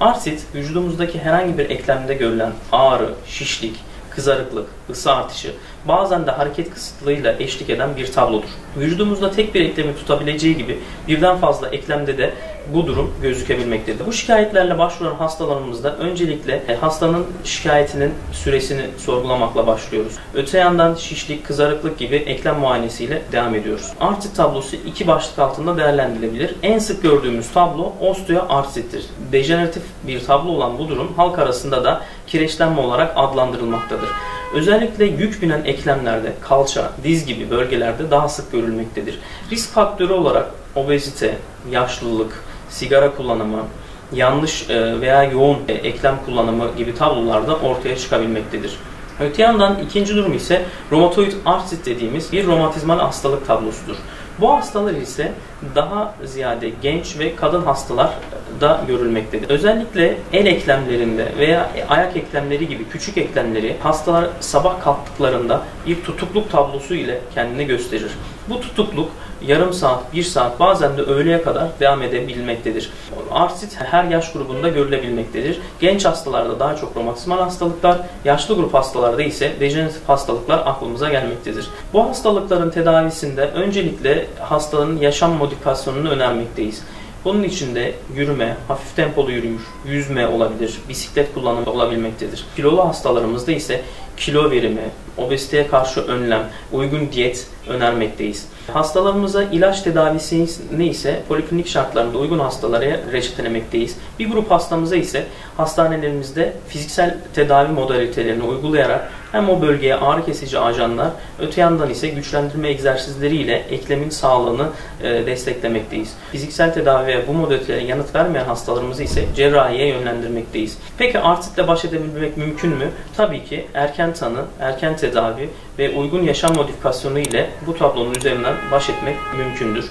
Artrit, vücudumuzdaki herhangi bir eklemde görülen ağrı, şişlik, kızarıklık, ısı artışı, bazen de hareket kısıtlığıyla eşlik eden bir tablodur. Vücudumuzda tek bir eklemi tutabileceği gibi birden fazla eklemde de bu durum gözükebilmektedir. Bu şikayetlerle başvuran hastalarımızda öncelikle hastanın şikayetinin süresini sorgulamakla başlıyoruz. Öte yandan şişlik, kızarıklık gibi eklem muayenesiyle devam ediyoruz. Artrit tablosu iki başlık altında değerlendirilebilir. En sık gördüğümüz tablo osteoartrittir. Dejeneratif bir tablo olan bu durum halk arasında da kireçlenme olarak adlandırılmaktadır. Özellikle yük binen eklemlerde, kalça, diz gibi bölgelerde daha sık görülmektedir. Risk faktörü olarak obezite, yaşlılık, sigara kullanımı, yanlış veya yoğun eklem kullanımı gibi tablolarda ortaya çıkabilmektedir. Öte yandan ikinci durum ise romatoid artrit dediğimiz bir romatizmal hastalık tablosudur. Bu hastalar ise daha ziyade genç ve kadın hastalarda görülmektedir. Özellikle el eklemlerinde veya ayak eklemleri gibi küçük eklemleri hastalar sabah kalktıklarında bir tutukluk tablosu ile kendini gösterir. Bu tutukluk yarım saat, 1 saat, bazen de öğleye kadar devam edebilmektedir. Artrit her yaş grubunda görülebilmektedir. Genç hastalarda daha çok romatizmal hastalıklar, yaşlı grup hastalarda ise dejeneratif hastalıklar aklımıza gelmektedir. Bu hastalıkların tedavisinde öncelikle hastanın yaşam modifikasyonunu önermekteyiz. Bunun içinde yürüme, hafif tempolu yürüyüş, yüzme olabilir, bisiklet kullanımı olabilmektedir. Kilolu hastalarımızda ise kilo verimi, obeziteye karşı önlem, uygun diyet önermekteyiz. Hastalarımıza ilaç tedavisini ise poliklinik şartlarında uygun hastalara reçetelemekteyiz. Bir grup hastamıza ise hastanelerimizde fiziksel tedavi modalitelerini uygulayarak hem o bölgeye ağrı kesici ajanlar, öte yandan ise güçlendirme egzersizleriyle eklemin sağlığını desteklemekteyiz. Fiziksel tedaviye bu modalitelere yanıt vermeyen hastalarımızı ise cerrahiye yönlendirmekteyiz. Peki artritle baş edebilmek mümkün mü? Tabii ki erken tanı, erken tedavi ve uygun yaşam modifikasyonu ile bu tablonun üzerinden baş etmek mümkündür.